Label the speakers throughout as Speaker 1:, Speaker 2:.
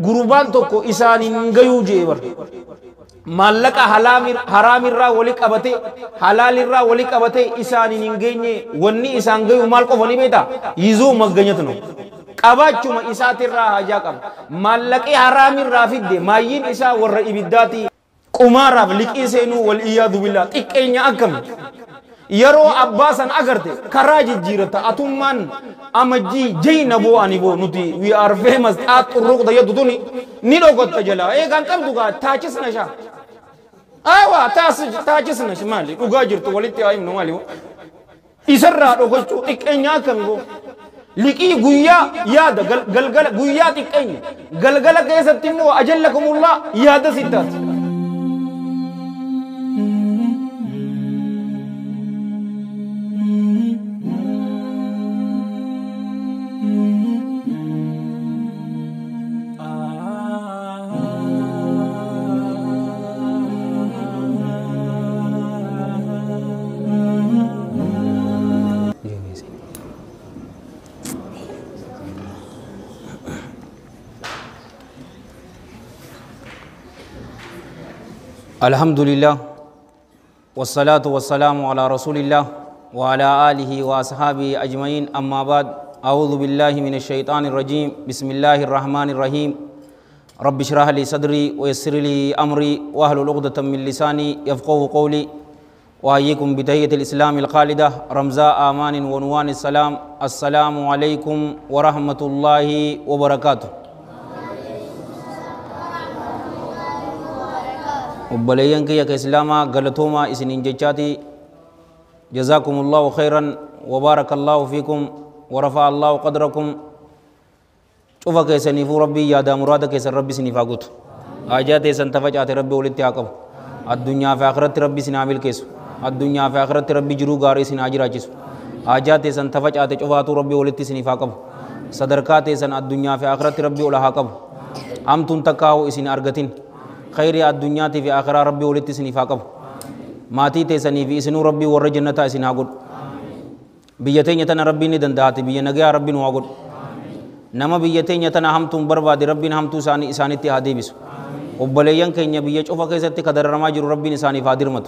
Speaker 1: gurbaan tokko isaaniin gayuu jeebar maallaqa haraamirraa wali qabate halaalirraa wali qabate isaaniin hin geenye wanni isaan gayu maal qofa ni beeta yizuu magganyatno qabaachuma isaatirraa hajaa qaba maallaqi haraamirraa fidde maayyin isaa warra ibiddaati qumaaraaf liqii seenuu wal iyaadu billah xiqqeenya akkam yeroo abbaasan agarte karaa jijjiirata atummaan amajjii jeyna boo ani boo nuti we are famous xaaxurruqda yaddu tuni ni dhogotta jala eegaan qabdu gaa taachisna shaa awa taachisna shi maali dhugaa jirtu walitti haayimnu maali isarraa dhogachuu xiqqeenya akkami boo liqii guyyaa yaada galgala guyyaa xiqqeenya galgala keessatti immoo ajallakumullah yaada sittaati الحمد لله والصلاة والسلام على رسول الله وعلى آله وأصحابه أجمعين أما بعد أعوذ بالله من الشيطان الرجيم بسم الله الرحمن الرحيم رب اشرح لي صدري ويسر لي أمري واحلل عقدة من لساني يفقهوا قولي وأحييكم بتحية الإسلام الخالدة رمزاء آمان ونوان السلام السلام عليكم ورحمة الله وبركاته وبليان كي كإسلاما غلطوما إسنين جتاتي جزاكم الله خيرا وبارك الله فيكم ورفع الله قدركم شوف كيسنيفو ربي يا دا مراد كيسن ربي سنفاقوت آجات سنتفجات ربي ولدت عقب الدنيا في آخرت ربي سنعمل كيسو الدنيا في آخرت ربي جرو غاري سنعجر عجسو آجات سنتفجات شوفاتو ربي ولدت سنفاقب صدركات سن الدنيا في آخرت ربي ولحاقب أمتن تكاو إسن أرغتين خير الدنيا في آخرة ربي ولدت سنفاقب ماتي تسني في إسنو ربي ور جنة إسناقود بيتين يتنا ربي ندندات بينجا ربي نواقود نما بيتين يتنا هم تم برباد ربي هم تو ساني إساني تهادي بس وبليان كينيا بيج أوفا كيسة تقدر رما جرو ربي نساني فادير مت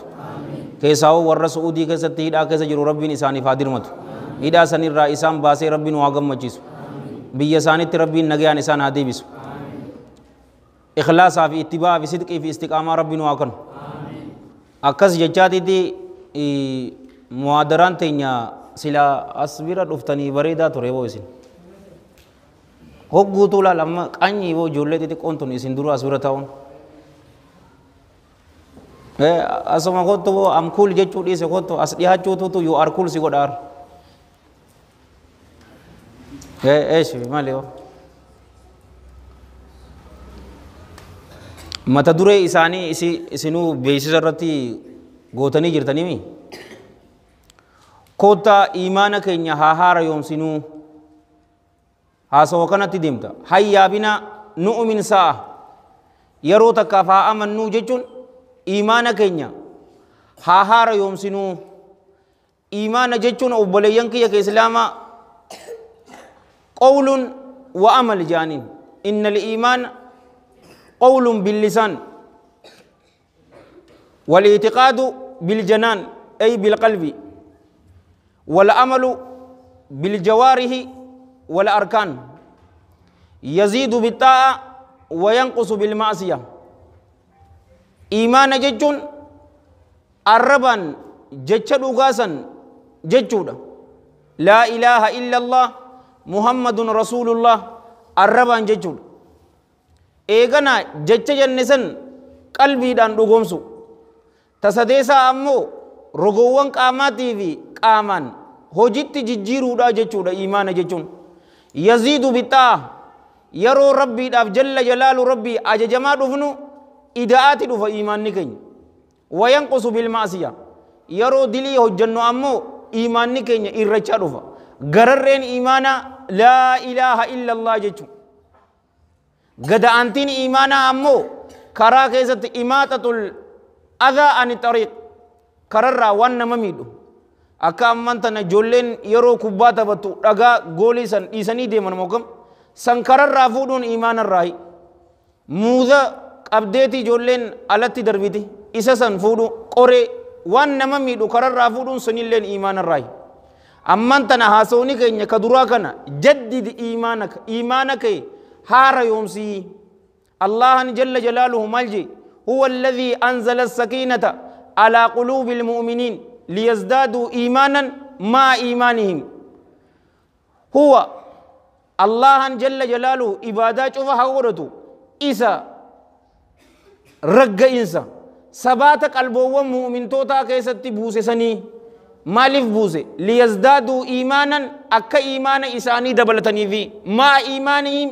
Speaker 1: كيساو ور سعودي كيسة تهيدا كيسة جرو ربي نساني فادير مت إذا سني رئيسام باسي ربي نواقم مجلس بيساني تربي نجا نسان هادي بس إخلاص في اتباع في صدق في استقامة ربي نواقن أكس جاتي دي موادران تينيا سلا أصبر رفتني بريدا تريبو إسين هو قطولا لما أني هو جولة تي كونتون إسين درو أصبر تاون أسمع كوتو أم كول جتشو دي سكوتو أسيها جوتو تو يو أركول سيكودار إيش ماليو mata duree isaanii isinuu beeksisa irratti gootanii jirtanii mi koota iimaana keenya haa haaromsinuu haasawa kanatti deemta hayyaabina nu'min sa'a yeroo takkaaf haa amannuu jechuun iimaana keenya haa haaromsinuu iimaana jechuun obboleeyyan kiyya ke islaamaa qawlun wa amal jaaniin innal iimaana قول باللسان والاعتقاد بالجنان أي بالقلب والعمل بالجوارح والأركان يزيد بالطاعة وينقص بالمعصية إيمان ججون الربان ججد غاسا ججودا لا إله إلا الله محمد رسول الله الربان ججود eegana jecha jannisan qalbiidhaan dhugoomsu tasadeesaa ammoo rogoowwan qaamaatii fi qaamaan hojitti jijjiiruudha jechuudha iimaana jechuun yaziidu bixaa yeroo rabbiidhaaf jalla jalaalu rabbii ajajamaa dhufnu ida'aati dhufa iimaanni keenya wayanqusu bilmaasiya yeroo dilii hojjannu ammoo iimaanni keenya irrachaa dhufa gararreen iimaana laa ilaaha illa allah jechuudha gada antiin iimaana ammoo karaa keessatti imaatatul adhaa ani tariiq kararraa waan nama miidhu akka amman tana ijoolleen yeroo kubbaa taphattu dhagaa goolii san dhiisanii deeman mookam san kararraa fuudhuun iimaanarraahi muuza qabdeeti ijoolleen alatti darbiti isa san fuudhu qoree waan nama miidhu kararraa fuudhuun sunilleen iimaanarraayi amman tana haasawni keenya ka duraa kana jaddid iimaana kee haara yoomsii allahan jalla jalaaluhu malje huwa alladhii anzala as-sakiinata ala quluubi almu'miniin liyazdaaduu iimaanan maa iimaanihim huwa allahan jalla jalaaluhu ibaadaa cufa haa godhatu isa ragga'insa sabaata qalboowwan mu'mintootaa keessatti buuse sanii maaliif buuse liyazdaaduu iimaanan akka iimaana isaanii dabalataniifi maa iimaanihim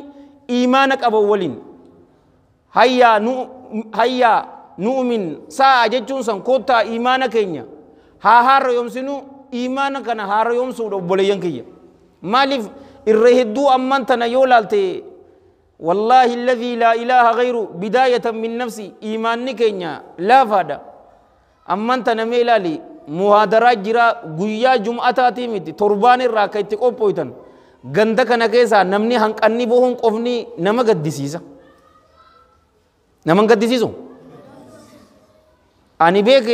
Speaker 1: iimaana qaban waliin hayyaa nu'min sa'a jechuun san koottaa iimaana keenya haa haarayomsinu iimaana kana haarayomsuudha obboleeyyan kiyya maaliif irra hedduu amman tana yoo laalte والله الذي لا إله غيره بداية من نفسي إيماني كينيا لا فادا أما أنت نميلا لي مهادرات جرا قويا جمعة تاتيمتي تربان الراكي تقوبويتن غندك نكيسا نمني هنك أني بوهن قفني نما قد ديسيسا نما قد ديسيسو أني بيك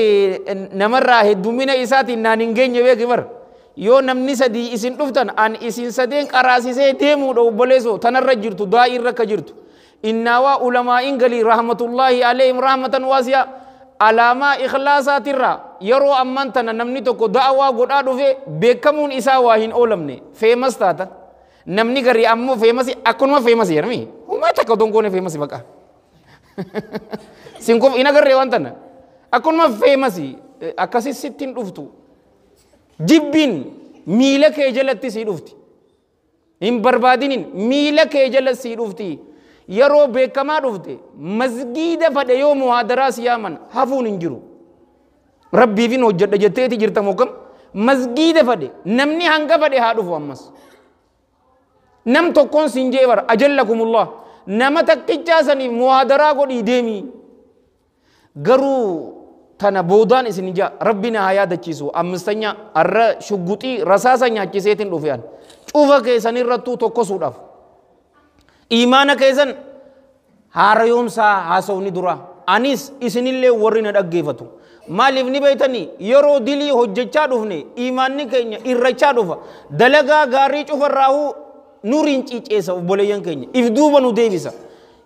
Speaker 1: نمرا هدومين إساتي نانينجين يبيك بر yoo namni sadii isin dhuftan an isin sadeen qaraasisee deemuudha obboleeso tanarra jirtu du'aa irra ka jirtu innaawaa ulamaa'in galii rahmatullaahi alayhim rahmatan waasiya alaamaa ikhlaasatirra yeroo amman tana namni tokko da'awaa godhaa dhufe beekamuun isaa waa hin oolamne feemas taata namni garii ammoo feemasi akkunuma feemasi jedhami humaa takka dongoone feemasi baqa sinkof ina garree waan tana akkunuma feemasi akkasi sittin dhuftu jibbin miila kee jalatti sii dhufti hin barbaadinin miila kee jalatti sii dhufti yeroo beekamaa dhufte masgiida fadhe yoo muhaadaraa siyaaman hafuun hin jiru rabbiifin hojjedha jetteeti jirta mookam masgiida fadhe namni hanga fadhe haa dhufu ammas nam tokkoon siin jee bara ajallakumullah nama takkichaa saniif muhaadaraa godhii deemii garuu tana boodaan isin ija rabbina haa yaadachiisu ammistanya arra shugguxii rasaasa nyaachiseetiin dhufean cufa keessan irrattuu tokkosuudhaaf iimaana keessan haarayoomsaa haasawni dura anis isinillee warri na dhaggeeffatu maaliif ni beeytanii yeroo dilii hojjechaa dhufne iimaanni keenya irrachaa dhufa dalagaa gaarii cufarraahuu nuriin ciiceessa obboleeyyan keenya if duuba nu deebisa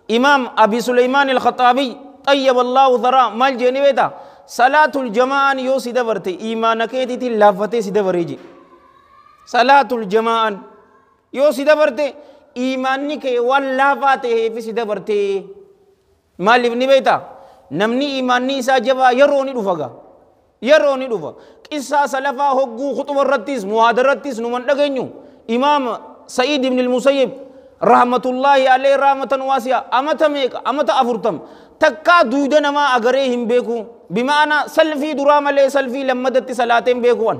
Speaker 1: imaam abi suleymaan al-khaxaabiy xayyaba allaahu dharaa maal jeeni beeta salaatul jamaa'an yoo si dabarte iimaana keetiitiin laaffatee si dabareeji salaatul jamaa'an yoo si dabarte iimaanni kee waan laafaa ta'eefi si dabarte maaliif ni beeyta namni iimaanni isaa jabaa yeroo ni dhufa yeroo ni dhufa qissaa salafaa hogguu khutuba irrattis muhaadarrattis numan dhageenyu imaam sa'iid ibn al-musayyib rahmatullaahi alayhi rahmatan waasiya amata meeqa amata 40 takkaa duuda namaa agaree hin beeku bimaana salfii duraa malee salfii lammadatti salaateen beekuwan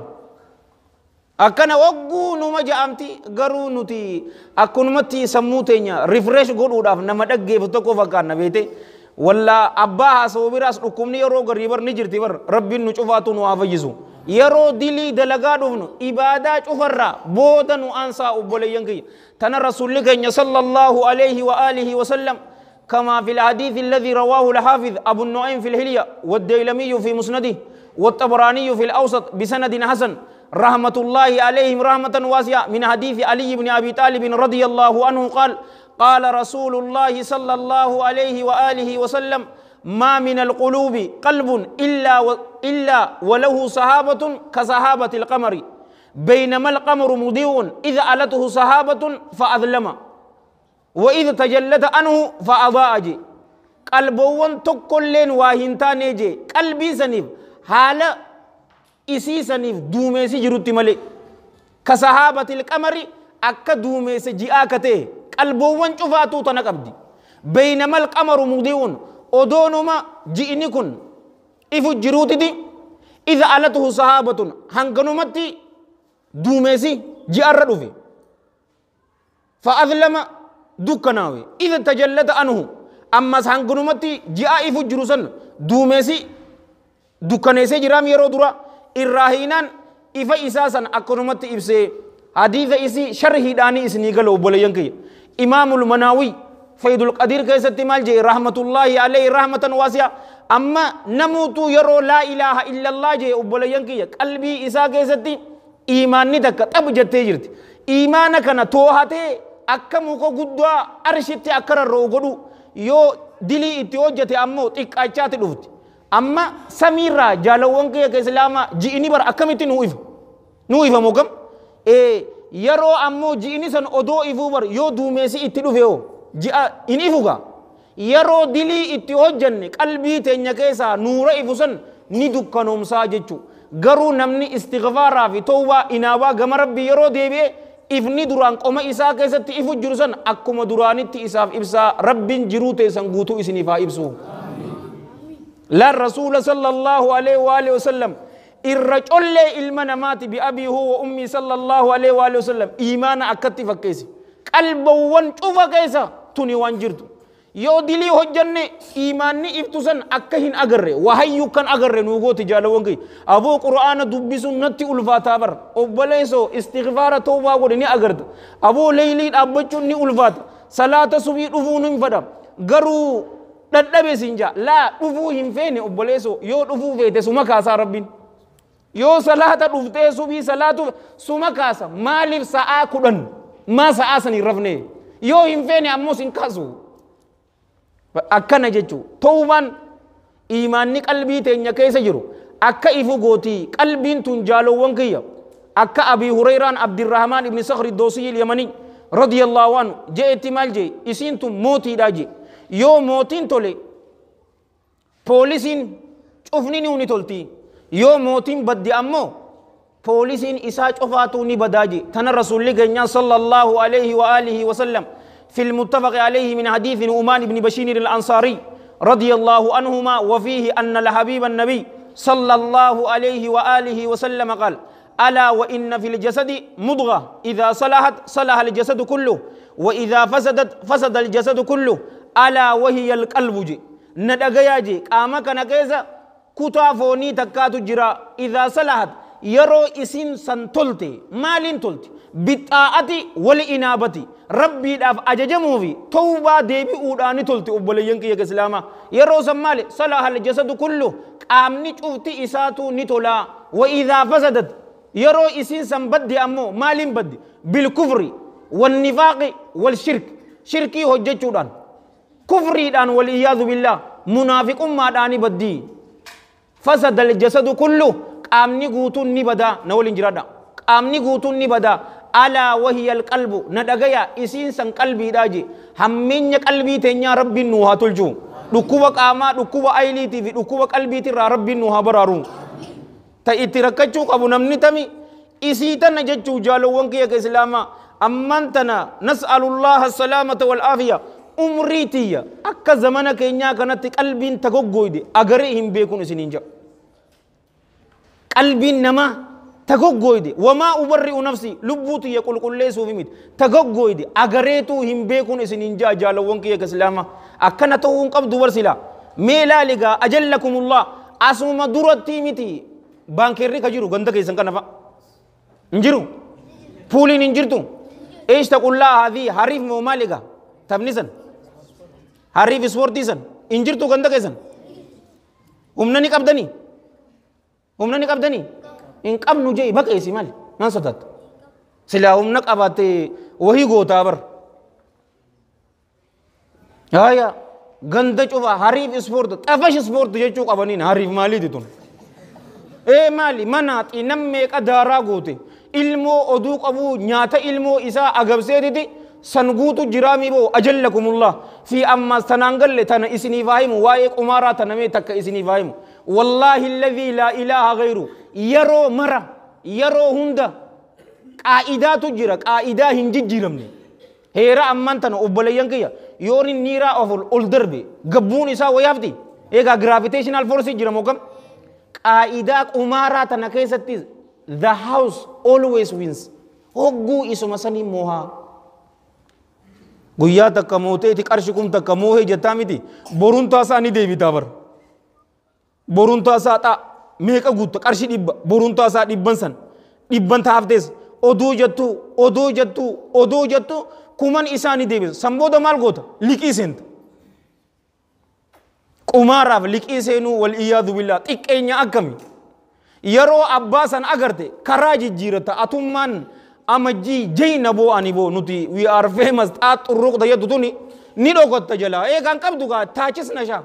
Speaker 1: akkana wagguu numa ja'amti garuu nuti akkunumatti sammuu teenya refresh godhuudhaaf nama dhaggeeffatu tokko fakkaanna beete walla abbaa haasawuu biraas dhukkubni yeroo garii bar ni jirti bar rabbiin nu cufaatu nu haa fayyisu yeroo dilii dalagaa dhufnu ibaadaa cufarraa booda nu aansaa obboleeyyan kiyya tana rasuulli keenya sallallahu alayhi wa alihi wa sallam كما في الحديث الذي رواه الحافظ أبو النعيم في الهلية والديلمي في مسنده والطبراني في الأوسط بسند حسن رحمة الله عليهم رحمة واسعة من حديث علي بن أبي طالب رضي الله عنه قال قال رسول الله صلى الله عليه وآله وسلم ما من القلوب قلب إلا وله صحابة كصحابة القمر بينما القمر مضيء إذا ألته صحابة فأظلم وإذا تجلت عنه فأضاء جي قلبوان تكلين واهنتان جي قلبي سنيف حال إسي سنيف دوميسي جروتي ملي كصحابة القمر أكا دوميسي جيآكته قلبوان شفاتو تنقبدي بينما القمر مضيء أدونما جئني كن إفو جروتي دي إذا ألته صحابة هنگنمتي دوميسي جيار ردوفي فأظلم دكناوي إذا تجلت عنه أما سانغنومتي جاء في جروسن دوميسي دكانيسي جرام يرو درا الراهينان إفا إساسا أكنومتي إبسي حديث إسي شرح داني إسنيقل وبوليان كي إمام المناوي فيد القدير كيست مال جي رحمة الله عليه رحمة واسعة أما نموت يرو لا إله إلا الله جي أبوليان كي قلبي إسا كيست إيمان ندك أبجد تجرت إيمانك نتوهته أكموكو قدوا أرشت أكرر روغدو يو دلي اتوجت أمو تكاچات لفت أما سميرا جالوان كي كإسلاما جئني بر أكمت نوئف موكم يرو أمو جئني سن أدو إفوبر يو دوميسي اتلوفيو جاء إنفوغا يرو دلي اتوجن قلبي تنيا كيسا نور إفوسن ندوك نومسا جيچو غرو نمني استغفارا في توبة إنابا غم ربي يرو ديبي إفني دران قوما إسا كيسا تئفو جرسن أكما دراني تئساف إبسا رب جرو تيسن غوتو إسنفا إبسو لا الرسول صلى الله عليه وآله وسلم الرجل إلمنا مات بأبي هو وأمي صلى الله عليه وآله وسلم إيمان أكتف كيسي قلبا وانشوفا كيسا توني وانجرتو يو دلي هجنة إيماني إفتسن أكهن أغرر وحيو كان أغرر نوغو تجالوانكي أبو قرآن دبسو نتي ألفاتا بر أبليسو استغفار توبا ودني أغرد أبو ليلي أبچو ني ألفات صلاة سبي رفو نمفدا غرو dadhabe sinja la dhufu hin feene obboleeso yoo dhufu feete suma kaasa rabbiin yoo salaata dhuftee subii salaatu suma kaasa maaliif sa'aa kudhan maa sa'aa san hin rafne yoo hin feene ammoo sin kaasu akkana jechuu tawbaan iimaanni qalbii teenya keessa jiru akka ifu gootii qalbiin tun jaalowwan kiyya akka abii hurayraan abdirrahmaan ibni sakhri doosiyyi yamanii radiyallahu anhu jeetti maal jee isiin tun mootiidhaa jee yoo mootiin tole poolisiin cufni ni tolti yoo mootiin baddi ammoo poolisiin isaa cufaatu ni badaaji tana rasuulli keenya sallallahu alayhi wa alihi wa sallam في المتفق عليه من حديث نعمان بن بشير الأنصاري رضي الله عنهما وفيه أن الحبيب النبي صلى الله عليه وآله وسلم قال ألا وإن في الجسد مضغة إذا صلحت صلح الجسد كله وإذا فسدت فسد الجسد كله ألا وهي القلب جي ندغيا جي قاما كان كيسا كتافوني تكاتو جرا إذا صلحت يرو إسين سنتلتي مالين تلتي بالطاعة والإنابة ربي داف أججمو في توبة ديبي أوداني تلتي أبولي ينكي يك إسلاما يرو سمالي صلح الجسد كله قامني شوفتي إساتو نتولا وإذا فسدت يرو إسين سنبدي أمو مالين بدي بالكفر والنفاق والشرك شركي هججو دان كفري دان والإياذ بالله منافق ما داني بدي فسد الجسد كله قامني قوتون نبدا نولين جرادا قامني قوتون نبدا ألا وهي القلب ندغيا إسين سن قلبي داجي همين قلبي تنيا ربي نوها تلجو دكوبا قاما دكوبا أيلي تي في دكوبا قلبي ترى ربي نوها برارون تا اتركتشو أبو نمني تمي إسيتا نجتشو جالو وانكي يا إسلاما أمانتنا نسأل الله السلامة والعافية أمريتية أكا زمانا كينيا كانت قلبين تقوقويدي أغريهم بيكون سنينجا قلبين نما تقوقويدي وما أبرئ نفسي لبوتي يقول قل ليسو في ميت تقوقويدي أغريتو هم بيكون سنينجا جالو وانكي يا إسلاما أكا نتوهم قبض ورسلا ميلا لغا أجلكم الله أسوما دورتي ميتي بانكيري كجيرو غندك يسنك نفا نجيرو فولين نجيرتو إيش تقول الله هذه حريف مومالغا تبنيسن حريف سبورتيسن انجرتو غندك يسن همنا نقبدني إن قبل نجي بقى إيسي مالي ما ستات سلا همنا قبات وهي غوتا بر هايا غند شوفا حريف سبورت تفش سبورت يجو قبنين حريف مالي ديتون إيه مالي منات إنمي قدارا غوتي ilmo oduu qabu nyaata ilmo isa agabseediti sanguutu jiraami bo ajallakumullah fi amma sanangalle tana isini fahimu waa'ee qumaaraa tana mee takka isini fahimu wallahi alladhi la ilaha ghayru yeroo mara yeroo hunda qaa'idaatu jira qaa'idaa hin jijjiiramne heera amman tana obboleeyyan kiyya yooni niiraa oful ol darbe gabbuun isaa wayaafti eegaa gravitational force jira moo kam qaa'idaa qumaaraa tana keessatti the house always wins hoggu isuma sani moha guyyaa takka mooteeti qarshi kum takka moohe jettaa miti boruntaa isaa ni deebitaa bar boruntaa isaa xaa meeqa guutta qarshi dhibba boruntaa isaa dhibban san dhibban taaftees oduu jettu kuman isaanii deebisa san booda maal goota liqii seenta qumaaraaf liqii seenuu wal iyyaadu billaa xiqqeenya akkami yeroo abbaa san agarte karaa jijjiirata atummaan amajjii jeyna boo ani boo nuti we are famous xaaxurruuqda jedhu tuni ni dhokotta jalaa eegaan qabdu gaa taachisna shaa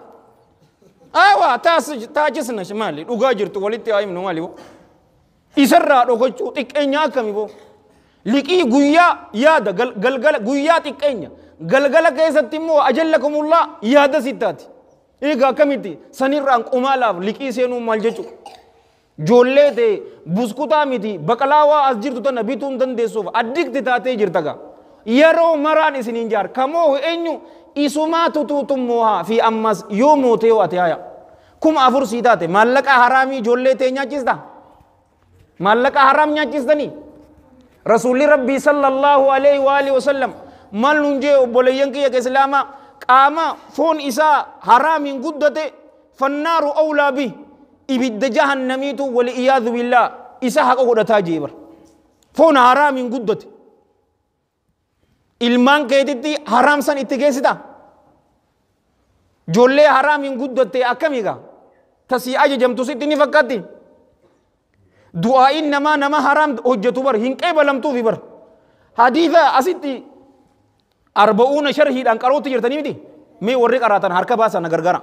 Speaker 1: awa taachisna maali dhugaa jirtu walitti haayimnu maali boo isarraa dhokachuu xiqqeenya akkami boo liqii guyyaa yaada galgala guyyaa xiqqeenya galgala keessatti immoo ajallakumullah yaada sittaati eegaa akkamitti sanirraan qumaalaaf liqii seenuu maal jechuu joollee ta'e buskutaa miti baqalaawaa as jirtu tana bituu hin dandeessuuf addikti taatee jirtaga yeroo maraan isiniin jaar kamoo eenyu isumaa tutuutummoo fi ammas yoo mootee yoo ate haya kuma afur sii taate maallaqa haraamii joollee ta'e nyaachista maallaqa haraam nyaachistanii rasuulli rabbii sallallahu alaihi wa alihi wasallam maal nun jee obboleeyyan kiyya ka islaamaa qaama foon isaa haraamiin guddate fannaaru awlaa bi ibidda jahannamiitu wal iyaadhu billah isa haqa godhataa jeebar foon haraamiin guddate ilmaan keetitti haraam san itti geessita joollee haraamiin guddatte akkamiiga tasii ajajamtu sitti ni fakkaatti du'aa'iin nama haraam hojjetu bar hin qeebalamtuufi bar hadiisa asitti arba'uuna sharhiidhaan qarootti jirtanii miti mee warri qaraatan harka baasan gargara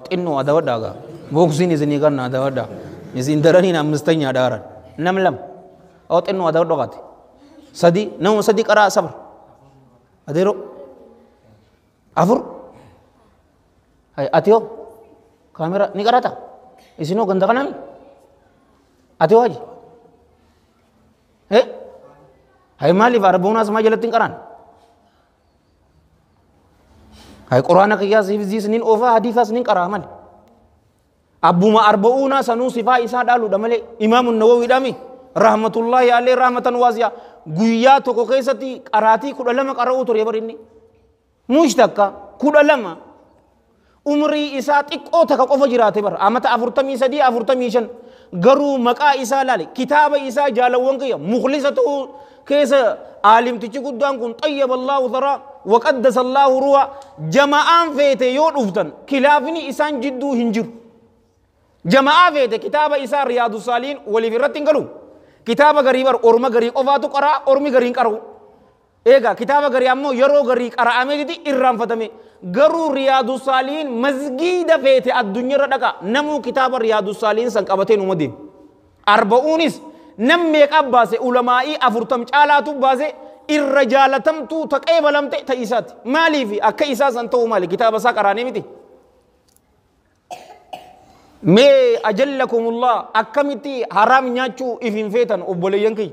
Speaker 1: xinnoo adawadhaaga boksiin isinii kanna adawadhaa isin daraniin ammistanyaa dhaaran nam lam xinnoo adawadho qaate sadi nama sadi qaraa sabar adeero afur ati hoo kaamera ni qarata isinoo ganda kanami ati hoo haji hay maaliif arba'uunaas maa jalatti hin qaraan hay quraana qiyyaas hifzii sinin oofaa hadiisaa sinin qaraa mali abbuma arba'uunaa sanuu sifaa isaa dhaaluudha malee imaamun nawawiidhaami rahmatullahi alayhi rahmatan waasi'a guyyaa tokko keessatti qaraatii 12 qara'uu ture barinni mushtakka 12 umrii isaa xiqqoo takka qofa jiraate bar amata 43 45 garuu maqaa isaa laale kitaaba isaa jaalawwan kiyya mukhlisatu keessa aalimtichi guddaan kun xayyaballahu thara وقدس الله روح جماعان فيته يود أفتن خلافني إنسان جدو هنجر جماعة فيته كتاب إسار رياض الصالحين ولي فرتين قالوا كتاب غريبر أورما غريب أفاتو قرأ أورمي غرين قرأ إيجا كتاب غريب أمو يرو غريب قرأ أمي دي إرام فتمي غرو رياض الصالحين مسجد فيته الدنيا ردكا نمو كتاب رياض الصالحين سنكابتين ومدين أربعونيس نميك أباسي علمائي أفرتم چالاتو باسي irrajaalatamtu taqeebalamte ta isaati maaliif akka isaa san ta'u maali kitaaba isaa qaraanee miti mee ajallakumullah akkamitti haraam nyaachuu ifin feetan obboleeyyan kiyya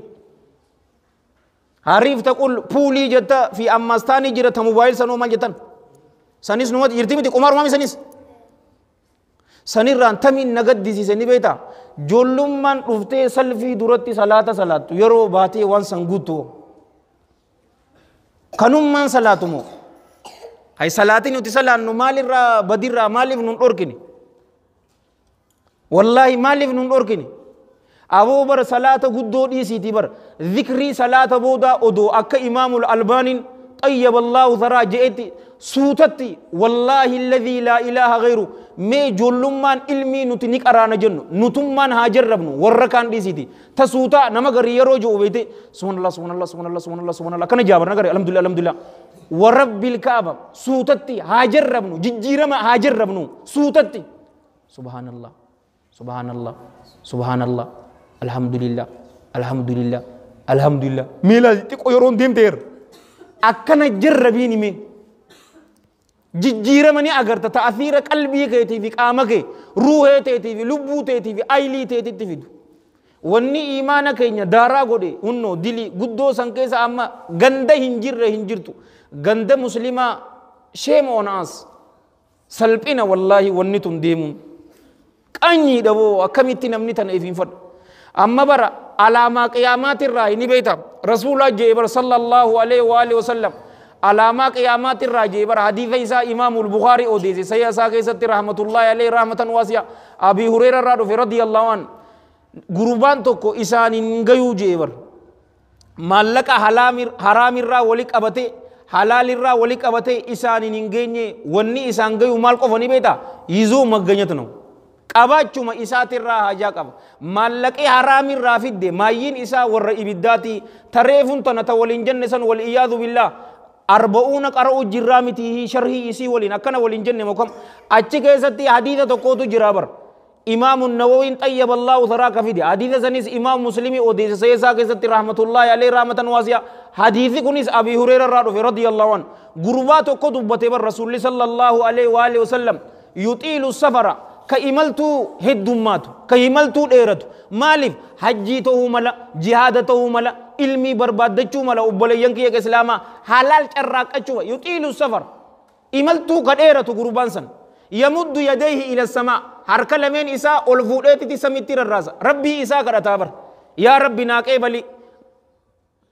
Speaker 1: hariif taqul puulii jetta fi ammastaanii jira ta mobaayil sanoo maal jettan sanis numati jirti miti qumaarumami sanis sanirraan tamiin nagaddisiise ni beeta joollummaan dhuftee salfii duratti salaata salaattu yeroo baatee waan san guutu kanummaan salaatumoo hay salaatiin nuti salaannu maalirraa badirraa maaliif nun dhorkini wallahi maaliif nun dhorkini aboo bara salaata guddoo dhiisiiti bara dhikrii salaata boodaa odoo akka imaamul albaaniin xayyaballahu tharaa je'etti suutatti wallahi alladhii laa ilaaha ghayru mee joollummaan ilmii nuti ni qaraana jennu nutummaan haa jarrabnu warra kaan dhiisiiti ta suutaa nama garii yeroo ji'u beeyte subhanallah subhanallah subhanallah subhanallah subhanallah kana jaabar nagari alhamdulillah alhamdulillah warabbil kaaba suutatti haa jarrabnu jijjiirama haa jarrabnu suutatti subhanallah subhanallah subhanallah alhamdulillah alhamdulillah alhamdulillah miila xiqqoo yeroon deemteer akkana jarrabiin hime jijjiiramanii agarta ta'afiira qalbii keetii fi qaama kee ruuhee teetii fi lubbuu teetii fi aylii teetitti fidu wanni imaana keenya daaraa godhe hunnoo dilii guddoo san keessa amma ganda hin jirre hin jirtu ganda muslimaa shame on us salphina wallahi wanni tun deemuun qanyii dhaboo akkamitti namni tana ifiin fadhu amma bara alaamaa qiyaamaatirraa ni beekta rasuulaa jee bara sallallahu alaihi wa alihi wasallam alaamaa qiyaamaatirraa jee bara hadiisa isaa imaamul bukhaari odeese sayya isaa keessatti rahmatullahi alaihi rahmatan waasi'a abii hureerarraa dhufe radiyallahu an gurbaan tokko isaaniin gayuu jee bara maallaqa haraamirraa wali qabate halaalirraa wali qabate isaaniin hin geenye wanni isaan gayu maal qofa ni beeta yizuu magganyatu no qabaachuma isaatirraa hajaa qaba maallaqi haraamirraa fidde maayyiin isaa warra ibiddaati tareefun tana ta waliin jenne san wal iyaadu billah arba'uuna qara'u jirraa miti sharhii isii waliin akkana waliin jenne mokam achi keessatti hadiisa tokkootu jira bar إمام النووي طيب الله ثراك في دي حديث سنيس إمام مسلمي وديس سيسا كيست رحمة الله عليه رحمة واسعة حديث كنيس أبي هريرة رضي الله عنه غربات كتب بتبر رسول صلى الله عليه وآله وسلم يطيل السفر كإملت هدومات كإملت إيرت مالف حجيته ملا جهادته ملا علمي بربادتشو ملا وبليان كي إسلاما حلال شراك أشوا يطيل السفر إملت كإيرت غربان سن يمد يديه إلى السماء harka lameen isaa ol fuudheetitti samitti rarraasa rabbii isaa kadhataa bar yaa rabbi naa qeebali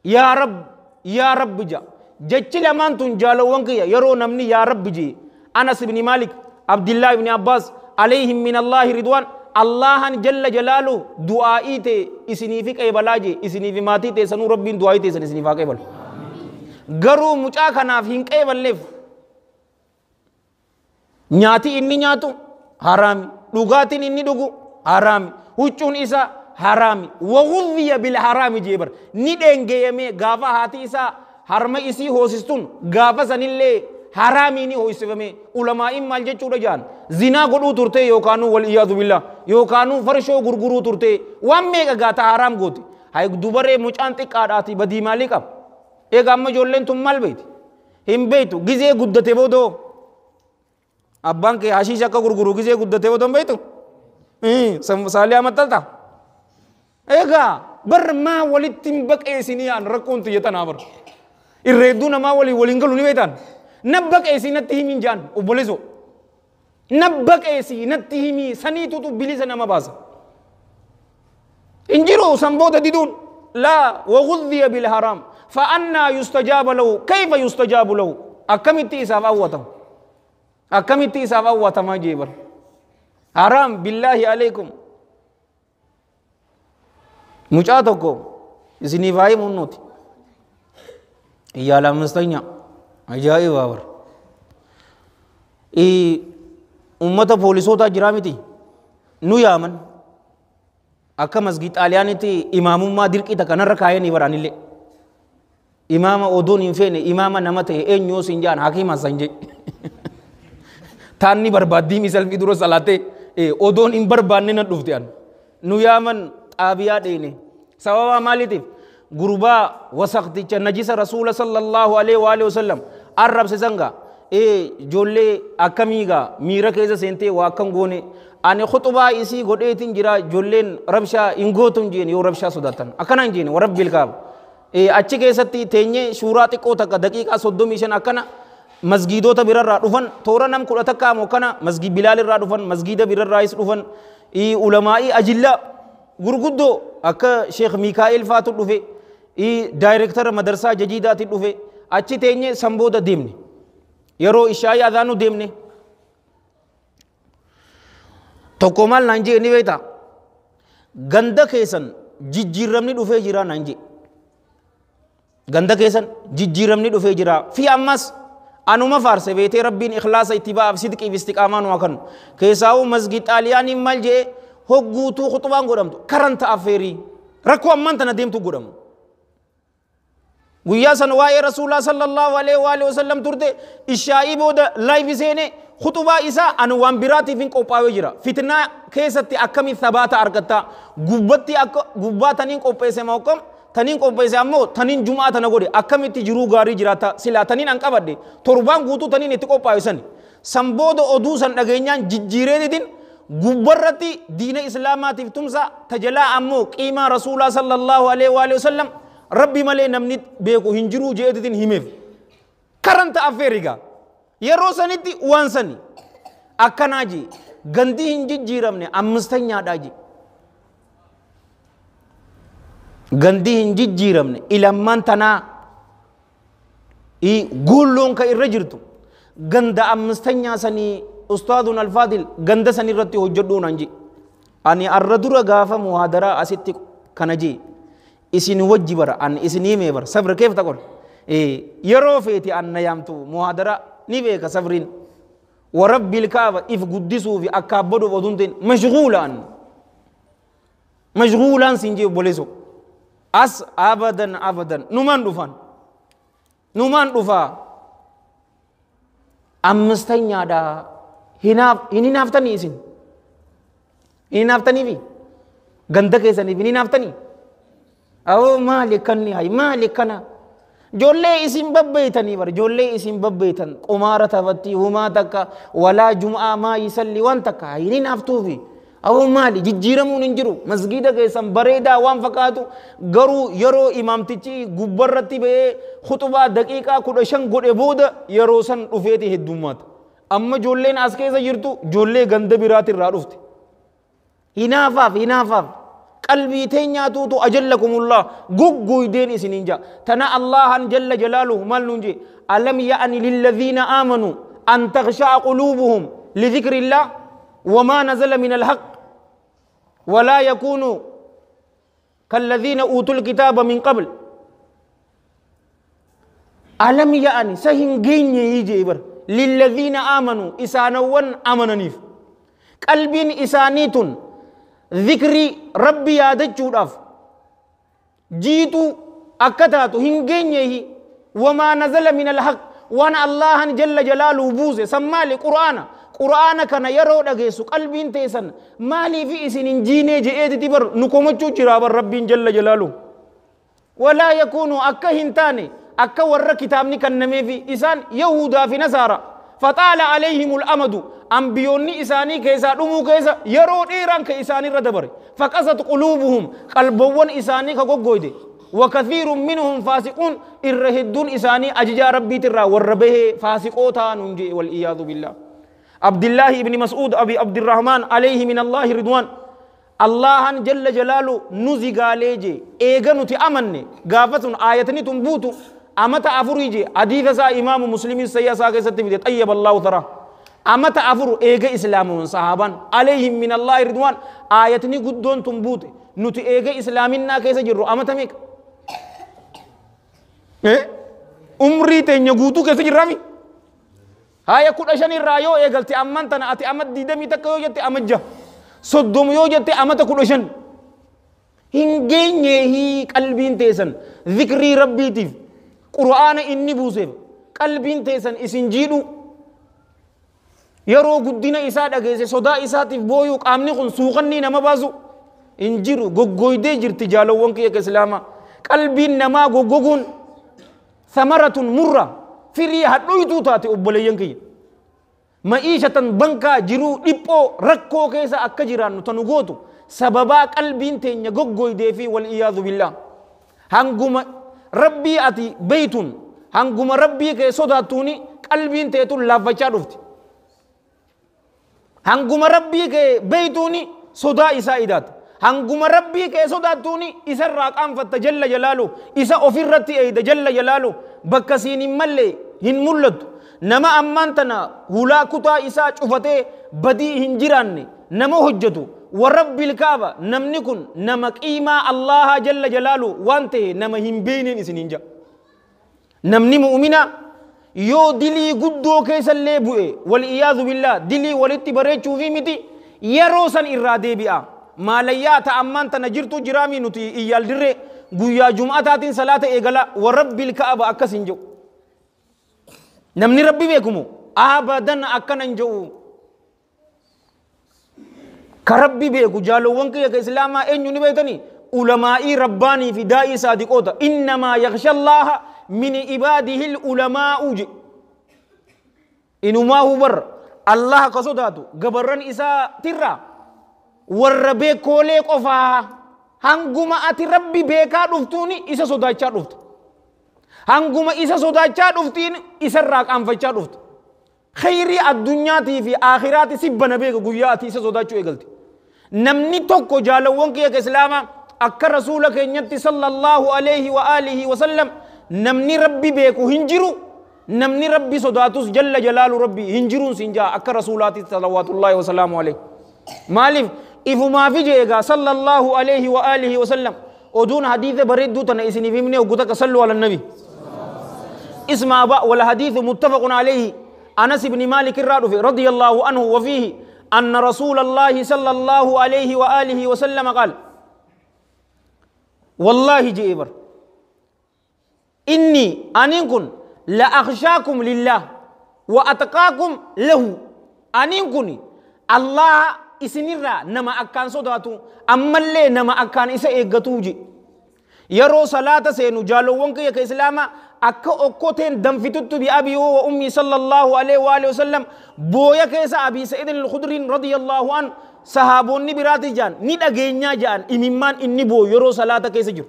Speaker 1: yaa rabbi jechi lamaan tun jaalawwan kiyya yeroo namni yaa rabbi jee Anas ibn Malik Abdullah ibn Abbas alayhim min Allahi ridwan Allahan jalla jalaalu du'aa'ii ta'e isiniifi qeebalaa jee isiniifi maatii ta'e sanuu rabbiin du'aa'ii ta'e san isiniif haa qeebalu garuu mucaa kanaaf hin qeeballeef nyaati inni nyaatu haraami dhugaatiin inni dhugu haraami huccuun isa haraami waghudhiya bil haraami jeebar ni dhengeeyame gaafa haati isaa harma isii hoosistuun gaafa sanillee haraamii ni hoosifame ulamaa'in maal jechuudha jaan zinaa godhuu turte yookaanuu wal iyaadu billah yookaanuu farshoo gurguruu turte waan meeqa gaata haraam goote hay dubaree mucaan xiqqaadhaati badii maalii qaba eega amma ijoolleen tun maal beeti hin beetu gizee guddate boodoo abbaan kee hashiisha akka gurguru gizee guddate boodoo hin beetu saaliyaa maxxalta eegaa bar maa walitti hin baqeessinii aan rakkoon xiyyatanaa bar irreedduu namaa waliin galu ni beetan nabbaqeessi natti himin jaan obboleso nabbaqeessi natti himi saniitutu bilisa nama baasa injiru sanboota diduun laa waghudhiya bil haram fa annaa yustajaaba lahu kayfa yustajaabu lahu akkamitti isaaf awwatama akkamitti isaaf awwatamaa jeebar haram billaahi alaykum mucaa tokko isiniif haa himuun nuti iyyaala amastanya ajaa'iba bar ummata poolisootaa jiraa miti nu yaaman akka masgii xaaliyaanitti imaamummaa dirqii takka narra kaayanii baranillee imaama odoon hin feene imaama nama ta'e eenyoo sin jaan hakiima san je taanni barbaaddii misalfii dura salaatee odoon hin barbaanne na dhufte an nu yaaman xaabiyaa dheene sababa maaliitiif gurbaa wasaqticha najisa rasuula sallallahu alaihi wa alihi wasallam arrabse sanga ijoollee akkamiigaa miira keessa seentee waa akkam goone ani khutubaa isii godheetiin jira ijoolleen rabshaa hin gootuun jeen yoo rabshaa sodaatan akkana hin jeen warabbil kaaba achi keessatti teenyee shuuraa xiqqoo takka daqiiqaa 35 akkana masgiidota birarraa dhufan toora nam 10 takka moo kana masgii bilaal irraa dhufan masgiida birarraayis dhufan ulamaa'ii ajillaa gurguddoo akka sheekh miikaa'el faatu dhufe daayirektara madarsaa jajiidaati dhufe achi teenyee sanbooda deemne yeroo ishaayii adhaanu deemne tokko maal naan jee ni beektaa ganda keessan jijjiiramni dhufee jira naan jee ganda keessan jijjiiramni dhufee jira fi ammas anuma faarse beetee rabbiin ikhlaasa ittibaa'aaf sidqiif istiqaamaa nu akan keessaa'u masgii xaaliyaaniin maal jee hogguutuu khutubaan godhamtu karanta affeerii rakkoo ammaan tana deemtu godhamu guyyaa san waa'ee rasuulaa sallallahu alaihi wa alihi wasallam turte ishaa'ii booda laayif seene khutubaa isaa an waan biraatiif hin qophaa'ee jira fitnaa keessatti akkamitti thabaata argatta gubbatti akka gubbaa taniin qopheesse mawqam taniin qopheesse ammoo taniin jumaa tana godhe akkamitti jiruu gaarii jiraata silaa taniin an qabadde torbaan guutuu taniin itti qophaa'e san booda oduu san dhageenyaan jijjiireetitiin gubbarratti diina islaamaatiif tumsa tajalaa ammoo qiimaa rasuulaa sallallahu alaihi wa alihi wasallam rabbi malee namni beeku hin jiru jeetitiin himeef karanta affeeriga yeroo sanitti waan sani akkanaa ji gandi hin jijjiiramne ammistanyaadhaa ji gandi hin jijjiiramne ilammaan tanaa guulloon ka irra jirtu ganda ammistanyaa sanii ustaadun alfaadil ganda san irratti hojjedhuun anji ani arra dura gaafa muhaadaraa asitti kana ji isin wajji bara an isinii mee bara sabra keef taqol yeroo feeti an nayamtu muhadara ni beeka sabrin ورب الكعبة إف قدسوا في أكابدوا ودونتين مشغولا سنجي بوليسو أس أبدا نمان دفا أمستين يادا هني نافتني إسين هني نافتني في غندك إساني هني نافتني أو مالكني هاي مالكنا جولي اسم ببيتني بر جولي اسم ببيتن قمارة تفتي وما تكا ولا جمعة ما يسلي وان تكا هيني نافتو في أو مالي جيرمون انجرو مسجد كيسم بريدا وان فكاتو غرو يرو إمام تيجي غبرتي بي خطبة دقيقة كودشان غود ابود يرو سن رفيتي هدومات أما جولي ناس كيسا يرتو جولي غند براتي رارفت هنافاف قلبي تينياتو تو أجلكم الله غوغو يدين إسنينجا تنا الله جل جلاله مال ننجي ألم يعني للذين آمنوا أن تخشع قلوبهم لذكر الله وما نزل من الحق ولا يكونوا كالذين أوتوا الكتاب من قبل ألم يعني سهنجين يجي بر للذين آمنوا إسانوان أمننيف قلبين إسانيتون ذكري ربي يادجو داف جيتو أكتاتو هنجينيه وما نزل من الحق وانا الله جل جلاله بوزي سمالي قرآن كان يرو دغيسو قلبي انتيسن مالي في اسن جيني جئت تبر نكومچو جرابر ربي جل جلاله ولا يكون أكهنتاني أكا ور كتابني كنمي في إسان يهودا في نصارى فطال عليهم الأمد أنبيوني إساني كيسا دمو كيسا يرو ديران كإساني ردبر فقست قلوبهم قلبون إساني كغوغويدي وكثير منهم فاسقون إرهدون إساني أججا ربي ترى وربه فاسقوتا ننجي والإياذ بالله عبد الله بن مسعود أبي عبد الرحمن عليه من الله رضوان الله جل جلاله نزي قاليجي إيغنو تأمني غافتون آياتني تنبوتو أمتا أفريجي حديث سا إمام مسلم السياسة كيست بدي طيب الله ترى أمتا أفر إيغا إسلام صحابان عليهم من الله رضوان آياتني قدون تنبوتي نتي إيغا إسلامنا كيس جرو أمتا ميك umri teenya guutuu keessa jirrami haya kudha shan irraa yoo eegalte amman tana ati amata 20 takka yoo jette amajja 30 yoo jette amata 15 hin geenyeehi qalbiin teessan dhikrii rabbiitiif qur'aana inni buuseef qalbiin teessan isin jiidhu yeroo guddina isaa dhageesse sodaa isaatiif booyuu qaamni kun suuqanni nama baasu hin jiru goggoydee jirti jaalawwan kiyya islaama qalbiin namaa goggoguun ثمرة مرة فري هدويتو تاتي أبوليين كي معيشة بنكا جرو ديبو ركو كيسا أكجران تنغوتو سببا قلبين تينيا غوغوي ديفي والإياذ بالله هنغم ربي أتي بيتون هنغم ربي كي صداتوني قلبين تيتو لافجا دفت هنغم ربي كي بيتوني صدا إسائدات هنگوم ربي كي صداتوني إسا راقام فتجل جلالو إسا أفرتي أيد جل جلالو بكسين ملي هن ملد نما أمانتنا هلا كتا إسا شفته بدي هنجراني نما حجتو ورب الكعبة نمنكن نمك إيما الله جل جلالو وانته نما هنبينين إسنينجا نمني مؤمنا يو دلي قدو كيسا الليبوئي والإياذ بالله دلي والاتباري شوفي متي يروسا إرادي بيا ماليا تأمن تنجرتو جرامي نتي إيال دري قويا جمعة صلاة إيقلا ورب الكعبة أكسنجو نمني ربي بيكمو أبدا أكننجو كربي بيكو جالو وانك يك إسلاما إنيو نبيتني علماء رباني في دائي صادقوتا إنما يخشى الله من عباده العلماء إنو ما هو بر الله قصداتو قبرن إسا ترى warra beekoolee qofaa hanguma ati rabbi beekaa dhuftuuni isa sodaachaa dhuftu hanguma isa sodaachaa dhuftiin isarraa qaanfachaa dhuftu khayrii addunyaatii fi aakhiraati sibbana beeka guyyaa ati isa sodaachuu eegalte namni tokko jaalawwan kiyya islaamaa akka rasuula keenyatti sallallahu alayhi wa alihi wa sallam namni rabbi beeku hin jiru namni rabbi sodaatus jalla jalaalu rabbi hin jiruun sinjaa akka rasuulaati salawwaatullaahi wa salaamu alayhi maaliif إفما في جيغا صلى الله عليه وآله وسلم أدون حديث بريد دوتنا إسني في مني وقتك صلوا على النبي اسمع بقى والحديث متفق عليه أنس بن مالك الرادفي رضي الله عنه وفيه أن رسول الله صلى الله عليه وآله وسلم قال والله جيبر إني أنكن لأخشاكم لله وأتقاكم له أنكن الله إسنرا نما أكان صداتو أما اللي نما أكان إسا إيغتوجي يرو صلاة سينو جالو وانك يك إسلاما أكا أكوتين دم فتت بأبي وأمي صلى الله عليه وآله وسلم بويا كيسا أبي سيد الخدرين رضي الله عنه صحابوني براتي جان نيد أغينيا جان إممان إني بو يرو صلاة كيسا جو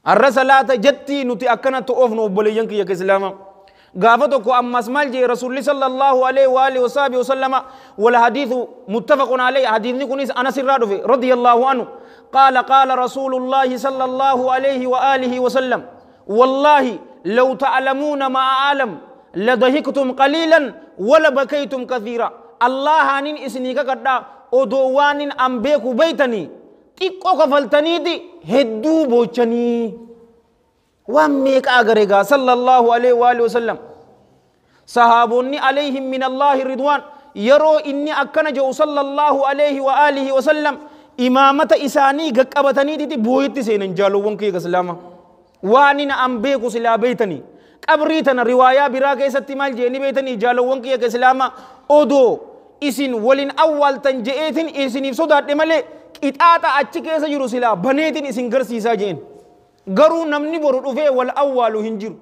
Speaker 1: الرا صلاة جتي نتي أكنا تؤفنو بولي ينك يك إسلاما غافتو كو أما اسمال جي رسول الله صلى الله عليه وآله وصحبه وسلم والحديث متفق عليه حديث نكونيس أنس الرادفي رضي الله عنه قال قال رسول الله صلى الله عليه وآله وسلم والله لو تعلمون ما أعلم لضحكتم قليلا ولبكيتم كثيرا الله هانين إسنيك قد أدوان أمبيك بيتني تيكو كفلتني دي هدو بوچني واميك أغرقا صلى الله عليه وآله وسلم صحابوني عليهم من الله الرضوان يرو إني أكنا جو صلى الله عليه وآله وسلم إمامة إساني قبتني دي بويت سينن جالو ونكي كسلاما وانين أمبيك سلا بيتني قبريتنا رواية براك ستمال جيني بيتني جالو ونكي كسلاما أدو إسن ولين أول تنجئتن إسن إفسودات دمالي إتاتا أچكي سجرو سلا بنيتن إسن غرسيسا جين غرو نمني برو دفه والأول هنجر